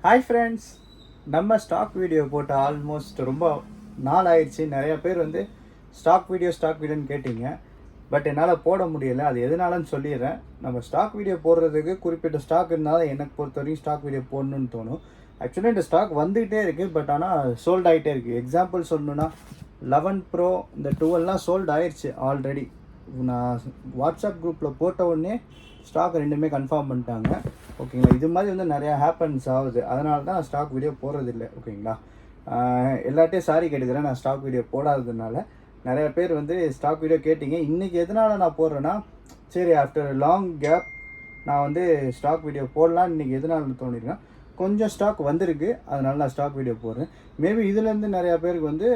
Hi friends, நம்ம stock video போட்டு almost ரொம்ப நாள் ஆயிடுச்சு. நிறைய பேர் வந்து ஸ்டாக் வீடியோன்னு கேட்டிங்க. பட் என்னால் போட முடியலை. அது எதனாலன்னு சொல்லிடுறேன். நம்ம ஸ்டாக் வீடியோ போடுறதுக்கு குறிப்பிட்ட ஸ்டாக் இருந்தாலும் எனக்கு பொறுத்த வரைக்கும் ஸ்டாக் வீடியோ போடணும்னு தோணும். ஆக்சுவலி இந்த ஸ்டாக் வந்துகிட்டே இருக்குது, பட் ஆனால் சோல்ட் ஆகிட்டே இருக்குது. எக்ஸாம்பிள் சொல்லணுன்னா 11 ப்ரோ இந்த 12லாம் சோல்ட் ஆயிடுச்சு ஆல்ரெடி. நான் வாட்ஸ்அப் குரூப்பில் போட்ட உடனே ஸ்டாக் ரெண்டுமே கன்ஃபார்ம் பண்ணிட்டாங்க. ஓகேங்களா, இது மாதிரி வந்து நிறையா ஹேப்பன்ஸ் ஆகுது. அதனால தான் நான் ஸ்டாக் வீடியோ போடுறதில்லை. ஓகேங்களா, எல்லாட்டையும் சாரி கேட்டுக்கிறேன். நான் ஸ்டாக் வீடியோ போடாததுனால நிறைய பேர் வந்து ஸ்டாக் வீடியோ கேட்டிங்க. இன்றைக்கி எதனால் நான் போடுறேன்னா, சரி ஆஃப்டர் லாங் கேப் நான் வந்து ஸ்டாக் வீடியோ போடலாம் இன்றைக்கி எதனால தோணிருக்கேன், கொஞ்சம் ஸ்டாக் வந்திருக்கு, அதனால நான் ஸ்டாக் வீடியோ போடுறேன். மேபி இதுலேருந்து நிறையா பேருக்கு வந்து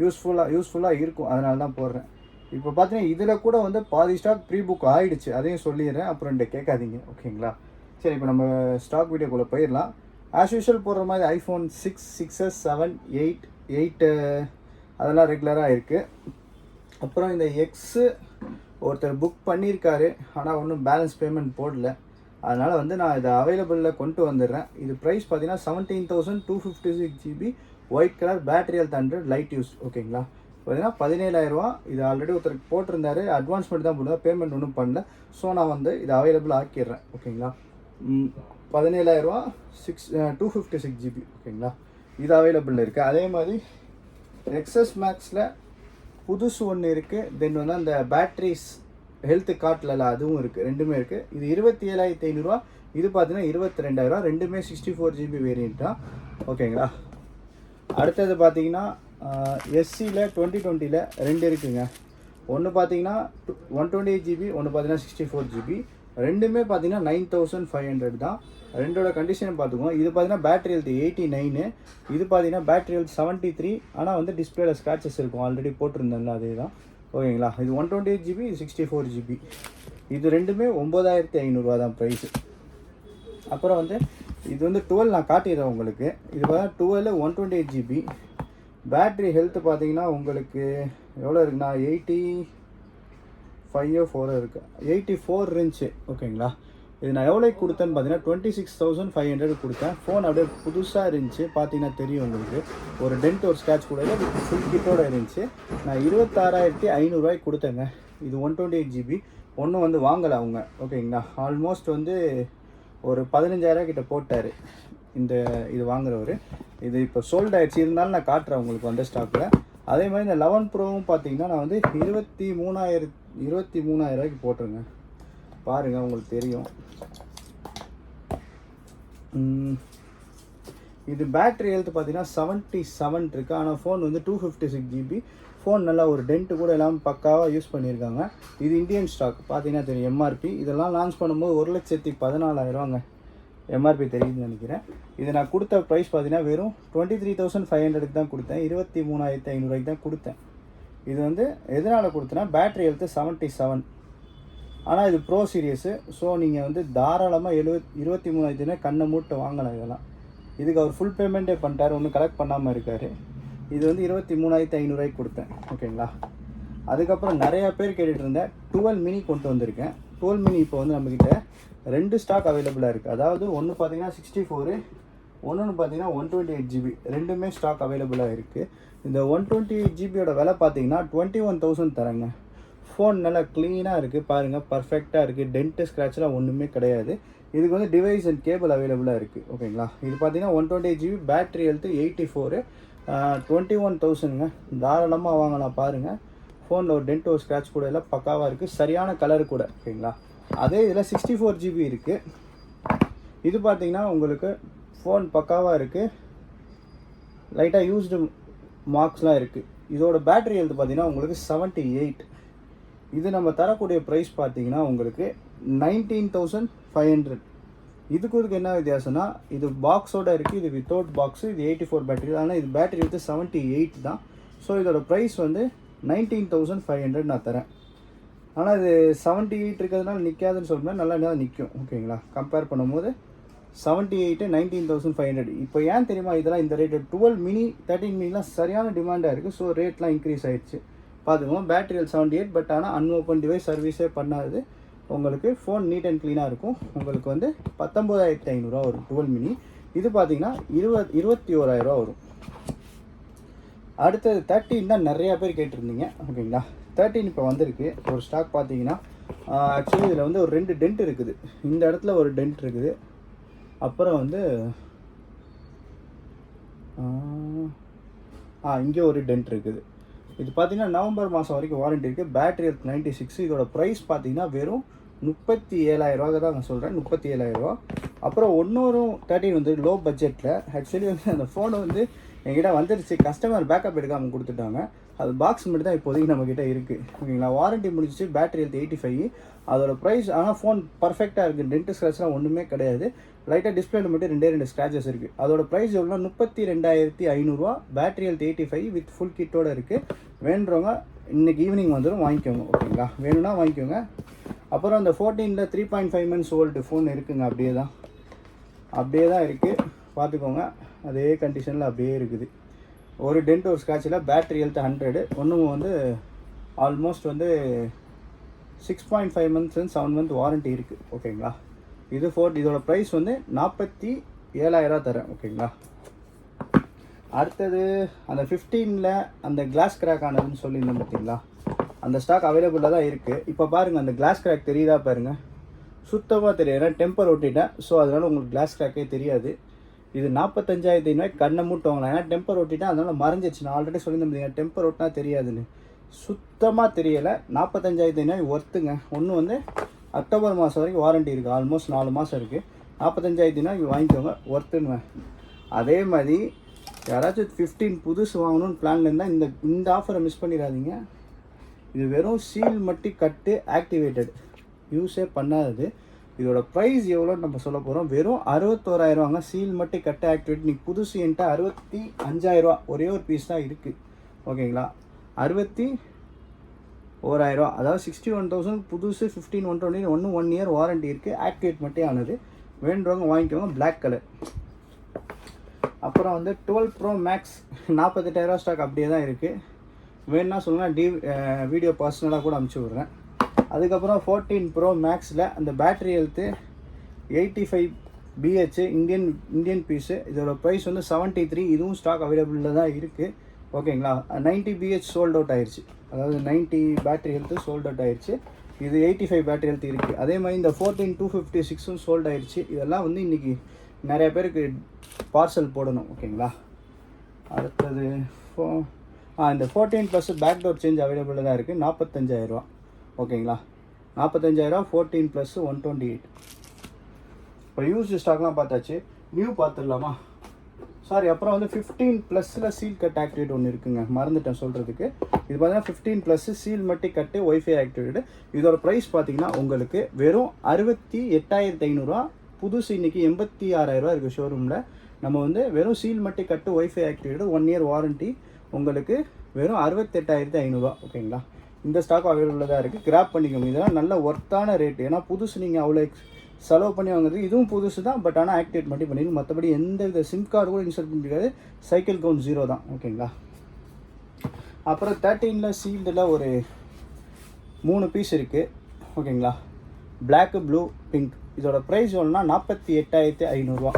யூஸ்ஃபுல்லாக இருக்கும், அதனால தான் போடுறேன். இப்போ பார்த்தீங்கன்னா இதில் கூட வந்து பாதி ஸ்டாக் ப்ரீ புக் ஆகிடுச்சு, அதையும் சொல்லிடுறேன், அப்புறம் இந்த கேட்காதீங்க. ஓகேங்களா, சரி இப்போ நம்ம ஸ்டாக் வீடியோக்குள்ளே போயிடலாம். ஆஸ் யூஷுவல் போடுற மாதிரி ஐஃபோன் 6, 6s, 7, 8 அதெல்லாம் ரெகுலராக இருக்குது. அப்புறம் இந்த எக்ஸு ஒருத்தர் புக் பண்ணியிருக்காரு, ஆனால் ஒன்றும் பேலன்ஸ் பேமெண்ட் போடல. அதனால் வந்து நான் இதை அவைலபிளில் கொண்டு வந்துடுறேன். இது ப்ரைஸ் பார்த்தீங்கன்னா 17,256 GB, white colour, battery health 100, light use. ஓகேங்களா, பார்த்தீங்கன்னா 17,000. இது ஆல்ரெடி ஒருத்தருக்கு போட்டிருந்தாரு, அட்வான்ஸ் மட்டும் தான் போடுறேன், பேமெண்ட் ஒன்றும் பண்ணல. ஸோ நான் வந்து இதை அவைலபிள் ஆக்கிடுறேன். ஓகேங்களா, 17,000, 256 GB. ஓகேங்களா, இது அவைலபிள் இருக்குது. அதே மாதிரி எக்ஸஸ் மேக்ஸில் புதுசு ஒன்று இருக்குது. தென் வந்து அந்த பேட்ரிஸ் ஹெல்த்து காட்டில் அதுவும் இருக்குது, ரெண்டுமே இருக்குது. இது 27,500, இது பார்த்தீங்கன்னா 22,000. ரெண்டுமே 64 GB வேரியன்ட் தான். ஓகேங்களா, அடுத்தது பார்த்தீங்கன்னா எஸ்சியில் 2020 ரெண்டு இருக்குங்க. ஒன்று பார்த்தீங்கன்னா 128 GB, ஒன்று பார்த்தீங்கன்னா 64 GB. ரெண்டுமே பார்த்தீங்கன்னா 9,500 தான். ரெண்டோட கண்டிஷன் பார்த்துக்கோங்க. இது பார்த்தீங்கன்னா பேட்டரி ஹெல்த் 89, இது பார்த்தீங்கன்னா பேட்டரி ஹெல்த் 73. ஆனால் வந்து டிஸ்பிளேல ஸ்க்ராச்சஸ் இருக்கும், ஆல்ரெடி போட்டிருந்தேன்ல அதே தான். ஓகேங்களா, இது 128 GB, இது 64 GB. இது ரெண்டுமே 9,500 தான் ப்ரைஸு. அப்புறம் வந்து இது வந்து 12 நான் காட்டிடுறேன் உங்களுக்கு. இது பார்த்தா 12 128 GB. பேட்ரி ஹெல்த்து பார்த்தீங்கன்னா உங்களுக்கு எவ்வளோ இருக்குன்னா 85 இருக்குது, 84 இருந்துச்சு. ஓகேங்களா, இது நான் எவ்வளோக்கு கொடுத்தேன்னு பார்த்தீங்கன்னா 26,500 கொடுத்தேன். ஃபோன் அப்படியே புதுசாக இருந்துச்சு, பார்த்தீங்கன்னா தெரியும் உங்களுக்கு. ஒரு டென்ட் ஒரு ஸ்க்ராட்ச் கூட இல்லை, ஃபுல் கிட்டோட இருந்துச்சு. நான் 26,500 கொடுத்தேங்க. இது 128 GB. ஒன்றும் வந்து வாங்கலை அவங்க. ஓகேங்களா, ஆல்மோஸ்ட் வந்து ஒரு 15,000 கிட்ட போட்டார் இது வாங்குறவர். இது இப்போ சோல்ட் ஆகிடுச்சு, இருந்தாலும் நான் காட்டுறேன் உங்களுக்கு வந்த ஸ்டாக்கில். அதே மாதிரி இந்த 11 ப்ரோவும் பார்த்தீங்கன்னா நான் வந்து 23,000 போட்டிருங்க. பாருங்கள், உங்களுக்கு தெரியும். இது பேட்ரி ஹெல்த் பார்த்தீங்கன்னா 77 இருக்குது. ஆனால் ஃபோன் வந்து 256 GB. ஃபோன் நல்லா ஒரு டென்ட்டு கூட எல்லாம் பக்காவாக யூஸ் பண்ணியிருக்காங்க. இது இந்தியன் ஸ்டாக், பார்த்தீங்கன்னா தெரியும். எம்ஆர்பி இதெல்லாம் லான்ச் பண்ணும்போது 1,14,000 எம்ஆர்பி தெரியுதுன்னு நினைக்கிறேன். இது நான் கொடுத்த ப்ரைஸ் பார்த்தீங்கன்னா வெறும் 23,500 தான் கொடுத்தேன், 23,500 தான் கொடுத்தேன். இது வந்து எதனால் கொடுத்தேன்னா பேட்ரி ஹெல்த்து 77. ஆனால் இது ப்ரோ சீரியஸு. ஸோ நீங்கள் வந்து தாராளமாக 23,000 கண்ணை மூட்டை வாங்கலாம் இதெல்லாம். இதுக்கு அவர் ஃபுல் பேமெண்ட்டே பண்ணிட்டார், ஒன்றும் கலெக்ட் பண்ணாமல் இருக்கார். இது வந்து 23,500 கொடுத்தேன். ஓகேங்களா, அதுக்கப்புறம் நிறையா பேர் கேட்டுட்டு இருந்தேன். 12 மினி கொண்டு வந்திருக்கேன். 12 மினி இப்போ வந்து நம்மக்கிட்ட 2 ஸ்டாக் அவைலபிளாக இருக்குது. அதாவது ஒன்று பார்த்தீங்கன்னா 64, ஒன்று பார்த்தீங்கன்னா 128 GB. ரெண்டுமே ஸ்டாக் அவைலபிளாக இருக்குது. இந்த 128 GBயோட விலை பார்த்தீங்கன்னா 21,000 தரேங்க. ஃபோன் நல்லா க்ளீனாக இருக்குது, பாருங்கள், பர்ஃபெக்டாக இருக்குது, டென்ட்டு ஸ்க்ராட்ச்லாம் ஒன்றுமே கிடையாது. இதுக்கு வந்து டிவைஸ் அண்ட் கேபிள் அவைலபிளாக இருக்குது. ஓகேங்களா, இது பார்த்தீங்கன்னா 128 GB, பேட்ரி ஹெல்த்து 84, 21,000ங்க. தாராளமாக வாங்கலாம். பாருங்கள், ஃபோனில் ஒரு டென்ட் ஒரு ஸ்க்ராட்ச் கூட எல்லாம் பக்காவாக இருக்குது, சரியான கலர் கூட. ஓகேங்களா, அதே இதில் 64 GB இருக்குது. இது பார்த்தீங்கன்னா உங்களுக்கு ஃபோன் பக்காவாக இருக்குது, லைட்டாக யூஸ்டு மார்க்ஸ்லாம் இருக்குது. இதோட பேட்டரி ஹெல்த் பார்த்தீங்கன்னா உங்களுக்கு 78. இது நம்ம தரக்கூடிய ப்ரைஸ் பார்த்தீங்கன்னா உங்களுக்கு 19,500. இதுக்கு என்ன வித்தியாசம்னா, இது பாக்ஸோடு இருக்குது, இது வித்தவுட் பாக்ஸு. இது 84 பேட்டரி, ஆனால் இது பேட்டரி வந்து 78 தான். ஸோ இதோட ப்ரைஸ் வந்து 19,500 நான் தரேன். ஆனால் இது 78 இருக்கிறதுனால நிற்காதுன்னு சொல்லுங்கள், நல்லா தான் நிற்கும். ஓகேங்களா, கம்பேர் பண்ணும்போது 78, 19,500. இப்போ ஏன் தெரியுமா இதெல்லாம் இந்த ரேட்டு? 12 மினி, 13 மினிலாம் சரியான டிமாண்டாக இருக்குது. ஸோ ரேட்லாம் இன்க்ரீஸ் ஆகிடுச்சு. பார்த்துக்கோங்க, பேட்டரி 78, பட் ஆனால் அன்ஓப்பன் டிவைஸ் சர்வீஸே பண்ணாது. உங்களுக்கு ஃபோன் நீட் அண்ட் க்ளீனாக இருக்கும். உங்களுக்கு வந்து 19,500 ஒரு 12 மினி. இது பார்த்தீங்கன்னா 21,000 வரும். அடுத்தது 13 தான் நிறையா பேர் கேட்டிருந்தீங்க. ஓகேங்களா, 13 இப்போ வந்திருக்கு. ஒரு ஸ்டாக் பார்த்தீங்கன்னா ஆக்சுவலி இதில் வந்து ஒரு 2 டென்ட் இருக்குது. இந்த இடத்துல ஒரு டென்ட் இருக்குது. அப்புறம் வந்து இங்கே ஒரு டென்ட் இருக்குது. இது பார்த்தீங்கன்னா நவம்பர் மாதம் வரைக்கும் வாரண்டி இருக்குது. Battery health 96. இதோட ப்ரைஸ் பார்த்தீங்கன்னா வெறும் 37,000 தான் நான் சொல்கிறேன், 37,000. அப்புறம் இன்னொரு 13 வந்து லோ பட்ஜெட்டில். ஆக்சுவலி வந்து அந்த ஃபோனை வந்து என்கிட்ட வந்துருச்சு, கஸ்டமர் பேக்கப் எடுக்காமல் கொடுத்துட்டாங்க. அது பாக்ஸ் மட்டும் தான் இப்போதைக்கு நம்மக்கிட்ட இருக்குது. ஓகேங்களா, வாரண்டி முடிஞ்சிச்சு. Battery health 85. அதோட ப்ரைஸ் ஆனால் ஃபோன் பர்ஃபெக்டாக இருக்குது. டென்ட் ஸ்க்ராட்ச்லாம் ஒன்றுமே கிடையாது. லைட்டாக டிஸ்பிளேல மட்டும் 2 ஸ்க்ராச்சஸ் இருக்குது. அதோட ப்ரைஸ் எவ்வளோனா 32,500. பேட்டரி ஹெல்த் 85 வித் ஃபுல் கிட்டோடு இருக்குது. வேணுறவங்க இன்றைக்கி ஈவினிங் வந்துடும், வாங்கிக்கோங்க. ஓகேங்களா, வேணும்னா வாங்கிக்கோங்க. அப்புறம் அந்த 14ல் 3.5 months ஓல்டு ஃபோன் இருக்குங்க. அப்படியே தான் இருக்குது, பார்த்துக்கோங்க. அதே கண்டிஷனில் அப்படியே இருக்குது. ஒரு டென்ட் ஒரு ஸ்க்ராட்சில். Battery health 100. ஒன்றும் வந்து ஆல்மோஸ்ட் வந்து 6.5 months and 7 month வாரண்ட்டி இருக்குது. ஓகேங்களா, இது இதோட ப்ரைஸ் வந்து 47,000 தரேன். ஓகேங்களா. அடுத்தது அந்த 15ல் அந்த கிளாஸ் கிராக் ஆனதுன்னு சொல்லியிருந்தேன் பார்த்தீங்களா, அந்த ஸ்டாக் அவைலபிளாக தான் இருக்குது. இப்போ பாருங்கள், அந்த கிளாஸ் கிராக் தெரியுதா பாருங்கள், சுத்தமாக தெரியாது. ஏன்னா டெம்பர் ஒட்டிட்டேன், ஸோ அதனால் உங்களுக்கு கிளாஸ் கிராக்கே தெரியாது. இது 45,500 கண்ணை மூட்டு வாங்கலாம். ஏன்னா டெம்பர் ஒட்டிட்டேன், அதனால் மறைஞ்சிச்சு. நான் ஆல்ரெடி சொல்லியிருந்தேன் பார்த்தீங்கன்னா, டெம்பர் ஒட்டினா தெரியாதுன்னு. சுத்தமாக தெரியலை. 45,500 ஒர்த்துங்க. ஒன்று வந்து அக்டோபர் மாதம் வரைக்கும் வாரண்ட்டி இருக்குது. ஆல்மோஸ்ட் 4 மாதம் இருக்குது. 45,500 வாங்கிக்கோங்க, ஒர்த்துன்னு. அதே மாதிரி யாராச்சும் 15 புதுசு வாங்கணும்னு பிளான்ல இருந்தால் இந்த ஆஃபரை மிஸ் பண்ணிடாதீங்க. இது வெறும் சீல் மட்டி கட்டு ஆக்டிவேட்டட், யூஸே பண்ணாதது. இதோட ப்ரைஸ் எவ்வளோன்னு நம்ம சொல்ல போகிறோம். வெறும் 61,000. சீல் மட்டி கட்டு ஆக்டிவேட். நீங்கள் புதுசு என்கிட்ட 65,000 ஒரே ஒரு பீஸ் தான் இருக்குது. ஓகேங்களா, 61,000, அதாவது 61,000 புதுசு. 15 120 1 year வாரண்ட்டி இருக்குது. ஆக்டிவேட் மட்டும் ஆனது. வேண்டுறவங்க வாங்கிக்கோங்க. Black colour. அப்புறம் வந்து 12 Pro Max 48,000 ஸ்டாக் அப்படியே தான் இருக்குது. வேணுன்னா சொல்லுங்கள், வீடியோ பர்சனலாக கூட அனுப்பிச்சி விட்றேன். அதுக்கப்புறம் 14 Pro Maxல அந்த battery health 85 BH Indian piece. இதோட ப்ரைஸ் வந்து 73. இதுவும் ஸ்டாக் அவைலபிளில் தான் இருக்குது. ஓகேங்களா, 90 BH சோல்ட் அவுட் ஆயிடுச்சு. அதாவது 90 பேட்டரி ஹெல்த்து சோல்ட் அவுட் ஆயிடுச்சு. இது 85 பேட்டரி ஹெல்த் இருக்குது. அதே மாதிரி இந்த 14 256 சோல்ட் ஆயிடுச்சு. இதெல்லாம் வந்து இன்றைக்கி நிறைய பேருக்கு பார்சல் போடணும். ஓகேங்களா. அடுத்தது இந்த 14+ பேக்டோர் சேஞ்ச் அவைலபிளாக தான் இருக்குது. 45,000. ஓகேங்களா, 45,000 14+ 128. இப்போ யூஸ்டு ஸ்டாக்லாம் பார்த்தாச்சு. நியூ பார்த்துடலாமா? சாரி, அப்புறம் வந்து 15+ல் சீல் கட் ஆக்டிவேட் ஒன்று இருக்குங்க, மறந்துட்டேன் சொல்கிறதுக்கு. இது பார்த்தீங்கன்னா 15+ சீல் மட்டி கட்டு ஒய்ஃபை ஆக்டிவேட்டு. இதோட ப்ரைஸ் பார்த்தீங்கன்னா உங்களுக்கு வெறும் 68,500. புதுசு இன்றைக்கி 86,000 இருக்குது ஷோரூமில். நம்ம வந்து வெறும் சீல் மட்டி கட்டு ஒய்ஃபை ஆக்டிவேட்டு 1 year வாரண்ட்டி உங்களுக்கு வெறும் 68,500. ஓகேங்களா, இந்த ஸ்டாக் அவைலபிளாக தான் இருக்குது. கிராப் பண்ணிக்கோங்க. இதெல்லாம் நல்ல ஒர்த்தான ரேட்டு. ஏன்னா புதுசு நீங்கள் அவ்வளோ செலவு பண்ணி வாங்குறது. இதுவும் புதுசு தான், பட் ஆனால் ஆக்டிவேட் மட்டும் பண்ணிடுங்க. மற்றபடி எந்த வித சிம் கார்டு கூட இன்ஸ்டால் பண்ணிருக்காது. சைக்கிள் கவுண்ட் 0 தான். ஓகேங்களா. அப்புறம் 13ல் சீல்டில் ஒரு 3 பீஸ் இருக்குது. ஓகேங்களா, பிளாக்கு, ப்ளூ, பிங்க். இதோட ப்ரைஸ் எவ்வளோனா 48,500.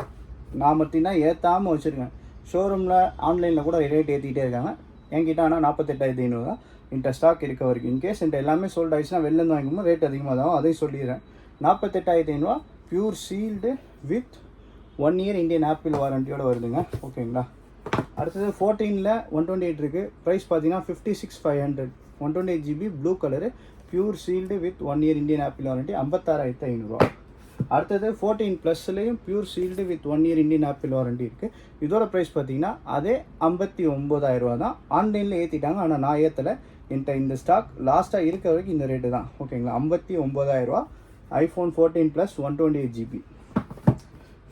நான் மட்டும்தான் ஏற்றாமல் வச்சுருக்கேன். ஷோரூமில் ஆன்லைனில் கூட ரேட் ஏற்றிக்கிட்டே இருக்காங்க. என்கிட்ட ஆனால் 48,500 தான் இந்த ஸ்டாக் இருக்க வரைக்கும். இன்கேஸ் என்கிட்ட எல்லாமே சோல்ட் ஆகிடுச்சுன்னா வெளிலேருந்து வாங்கிக்கும்போது ரேட் அதிகமாக தான், அதையும் சொல்லிடுறேன். 48,500 pure sealed with 1 year Indian Apple வாரண்டியோடு வருதுங்க. ஓகேங்களா. அடுத்தது 14ல் 128 இருக்குது. ப்ரைஸ் பார்த்தீங்கன்னா 56,500. 128 GB blue colour, pure sealed with 1 year Indian Apple warranty 56,500. அடுத்தது 14+லேயும் pure sealed with 1 year Indian Apple warranty இருக்குது. இதோட ப்ரைஸ் பார்த்தீங்கன்னா அதே 59,000 தான். ஆன்லைனில் ஏற்றிட்டாங்க, ஆனால் நான் ஏற்றலை. என்கிட்ட இந்த ஸ்டாக் லாஸ்ட்டாக இருக்க வரைக்கும் இந்த ரேட்டு தான். ஓகேங்களா, 59,000 iPhone 14+ 128 GB.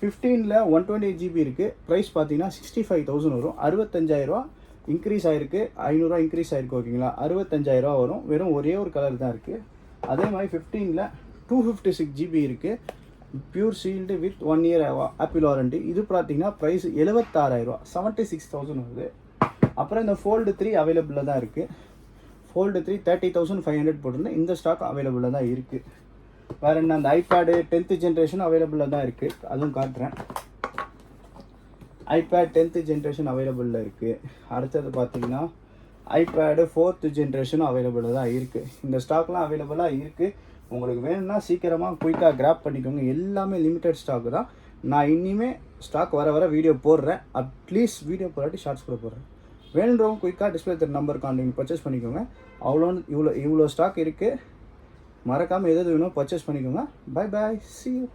15ல் 128 GB இருக்குது. ப்ரைஸ் பார்த்தீங்கன்னா 65,000 வரும். 65,000 இன்க்ரீஸ் ஆகிருக்கு. 500 இன்க்ரீஸ் ஆகிருக்கு. ஓகேங்களா, 65,000 வரும். வெறும் ஒரே ஒரு கலர் தான் இருக்குது. அதே மாதிரி 15ல் 256 GB இருக்குது. Pure sealed with 1 year apple warranty. இது பார்த்தீங்கன்னா ப்ரைஸ் 76,000, 76,000 வருது. அப்புறம் இந்த Fold 3 அவைலபிளாக தான் இருக்குது. Fold 3 30,500 போட்டிருந்தேன். இந்த ஸ்டாக் அவைலபிளாக தான் இருக்குது. வேறு என்ன, அந்த iPad 10th generation அவைலபிளாக தான் இருக்குது, அதுவும் காட்டுறேன். ஐபேட் 10th ஜென்ரேஷன் அவைலபிளில் இருக்குது. அடுத்தது பார்த்தீங்கன்னா ஐபேடு 4th ஜென்ரேஷனும் அவைலபிளில் தான் இருக்குது. இந்த ஸ்டாக்லாம் அவைலபிளாக இருக்குது. உங்களுக்கு வேணும்னா சீக்கிரமாக குயிக்காக கிராப் பண்ணிக்கோங்க. எல்லாமே லிமிட்டட் ஸ்டாக்கு தான். நான் இனிமேல் ஸ்டாக் வர வர வீடியோ போடுறேன். அட்லீஸ்ட் வீடியோ போடாட்டி ஷார்ட்ஸ் கூட போடுறேன். வேணுன்றவங்க குயிக்காக டிஸ்பிளே நம்பர் கான்டாக்ட் பர்ச்சேஸ் பண்ணிக்கோங்க. இவ்வளோ ஸ்டாக் இருக்குது. மறக்காமல் எது வேணும் பர்ச்சேஸ் பண்ணிக்கோங்க. Bye bye, see you.